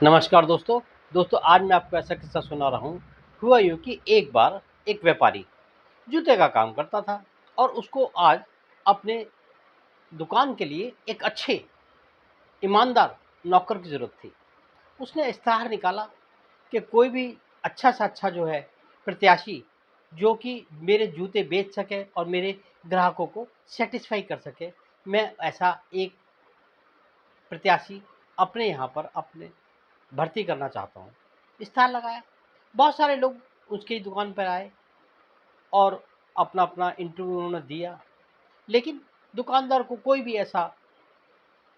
नमस्कार दोस्तों। आज मैं आपको ऐसा किस्सा सुना रहा हूँ। हुआ यूँ कि एक बार एक व्यापारी जूते का काम करता था और उसको आज अपने दुकान के लिए एक अच्छे, ईमानदार नौकर की ज़रूरत थी। उसने इश्तहार निकाला कि कोई भी अच्छा से अच्छा जो है प्रत्याशी जो कि मेरे जूते बेच सके और मेरे ग्राहकों को सैटिस्फाई कर सके, मैं ऐसा एक प्रत्याशी अपने यहाँ पर अपने भर्ती करना चाहता हूँ। इश्तहार लगाया, बहुत सारे लोग उसकी दुकान पर आए और अपना-अपना इंटरव्यू उन्होंने दिया, लेकिन दुकानदार को कोई भी ऐसा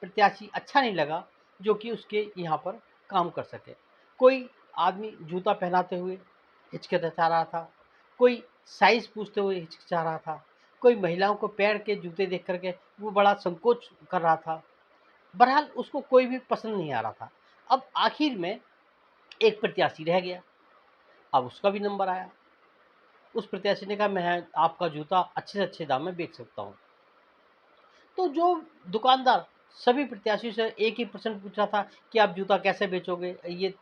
प्रत्याशी अच्छा नहीं लगा जो कि उसके यहाँ पर काम कर सके। कोई आदमी जूता पहनाते हुए हिचकिचा रहा था, कोई साइज़ पूछते हुए हिचकिचा रहा था, कोई महिलाओं को पैर के जूते देख कर के वो बड़ा संकोच कर रहा था। बहरहाल उसको कोई भी पसंद नहीं आ रहा था। अब आखिर में एक प्रत्याशी रह गया, अब उसका भी नंबर आया। उस प्रत्याशी ने कहा मैं आपका जूता अच्छे से अच्छे दाम में बेच सकता हूँ। तो जो दुकानदार सभी प्रत्याशियों से एक ही प्रश्न पूछ रहा था कि आप जूता कैसे बेचोगे? ये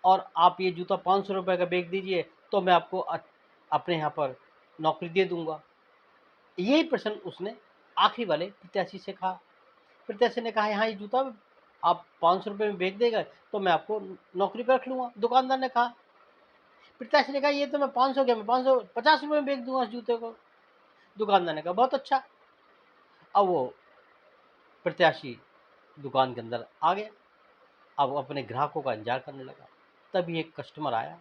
और आप ये जूता ₹500 का बेच दीजिए तो मैं आपको अपने यहाँ पर नौकरी दे दूँगा। यही प्रश्न उसने आखिरी वाले प्रत्याशी से कहा। प्रत्याशी ने कहा यहाँ ये जूता आप ₹500 में बेच देगा तो मैं आपको नौकरी पे रख लूँगा। दुकानदार ने कहा, प्रत्याशी ने कहा ये तो मैं 500 क्या मैं ₹550 में बेच दूँगा इस जूते को। दुकानदार ने कहा बहुत अच्छा। अब वो प्रत्याशी दुकान के अंदर आ गया। अब वो अपने ग्राहकों का इंतज़ार करने लगा। तभी एक कस्टमर आया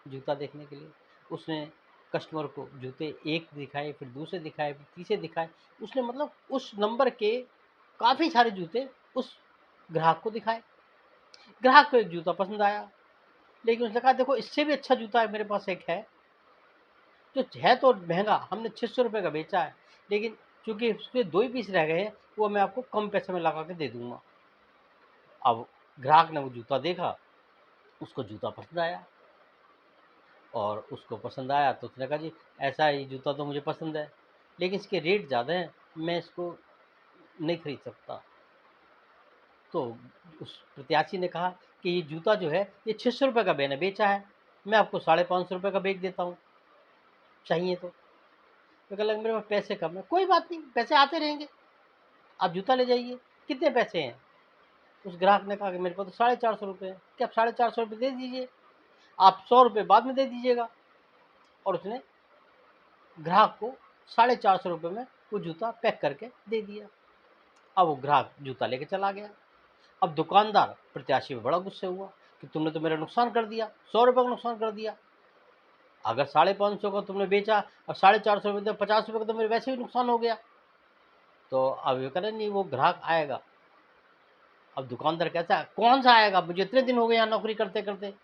जूता देखने के लिए। उसने कस्टमर को जूते एक दिखाए, फिर दूसरे दिखाए, फिर तीसरे दिखाए। उसने मतलब उस नंबर के काफ़ी सारे जूते उस ग्राहक को दिखाए। ग्राहक को एक जूता पसंद आया, लेकिन उसने कहा देखो इससे भी अच्छा जूता है मेरे पास एक है, जो है तो महँगा, हमने ₹600 का बेचा है, लेकिन चूँकि उसके 2 ही पीस रह गए हैं, वो मैं आपको कम पैसे में लगा के दे दूँगा। अब ग्राहक ने वो जूता देखा, उसको जूता पसंद आया और उसको पसंद आया तो उसने कहा जी ऐसा ये जूता तो मुझे पसंद है, लेकिन इसके रेट ज़्यादा हैं, मैं इसको नहीं खरीद सकता। तो उस प्रत्याशी ने कहा कि ये जूता जो है ये ₹600 का मैंने बेचा है, मैं आपको ₹550 का बेच देता हूँ, चाहिए तो। तो कहने लगा मेरे पास पैसे कम हैं, कोई बात नहीं पैसे आते रहेंगे, आप जूता ले जाइए, कितने पैसे हैं? उस ग्राहक ने कहा कि मेरे पास तो ₹450 हैं, कि आप ₹450 दे दीजिए, आप ₹100 बाद में दे दीजिएगा। और उसने ग्राहक को ₹450 में वो जूता पैक करके दे दिया। अब वो ग्राहक जूता लेके चला गया। अब दुकानदार प्रत्याशी पे बड़ा गुस्से हुआ कि तुमने तो मेरा नुकसान कर दिया, ₹100 का नुकसान कर दिया। अगर 550 का तुमने बेचा और ₹450 में ₹50 का तो मेरे वैसे ही नुकसान हो गया। तो अब ये कह रहे नहीं वो ग्राहक आएगा। अब दुकानदार कहता है कौन-सा आएगा? मुझे इतने दिन हो गए यहाँ नौकरी करते-करते,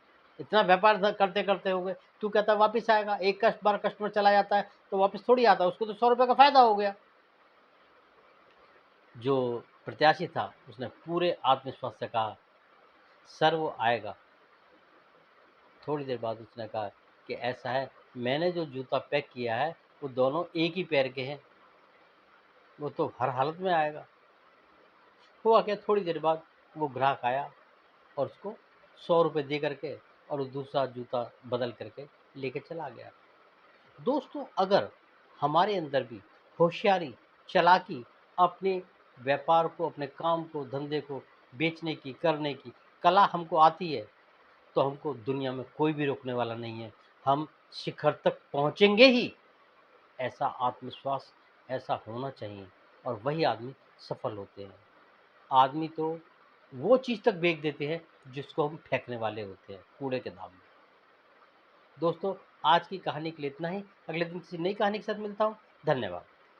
इतना व्यापार करते-करते हो गए। तू कहता है वापिस आएगा, एक बार कस्टमर चला जाता है तो वापिस थोड़ी आता है, उसको तो ₹100 का फ़ायदा हो गया। जो प्रत्याशी था उसने पूरे आत्मविश्वास से कहा, सर वो आएगा। थोड़ी देर बाद उसने कहा कि ऐसा है मैंने जो जूता पैक किया है वो दोनों एक ही पैर के हैं, वो तो हर हालत में आएगा। हुआ क्या थोड़ी देर बाद वो ग्राहक आया और उसको ₹100 दे करके और वो दूसरा जूता बदल करके लेके चला गया। दोस्तों अगर हमारे अंदर भी होशियारी, चालाकी, अपने व्यापार को, अपने काम को, धंधे को बेचने की, करने की कला हमको आती है, तो हमको दुनिया में कोई भी रोकने वाला नहीं है। हम शिखर तक पहुँचेंगे ही, ऐसा आत्मविश्वास ऐसा होना चाहिए और वही आदमी सफल होते हैं। आदमी तो वो चीज़ तक बेच देते हैं जिसको हम फेंकने वाले होते हैं, कूड़े के दाम में। दोस्तों आज की कहानी के लिए इतना ही, अगले दिन किसी नई कहानी के साथ मिलता हूँ। धन्यवाद।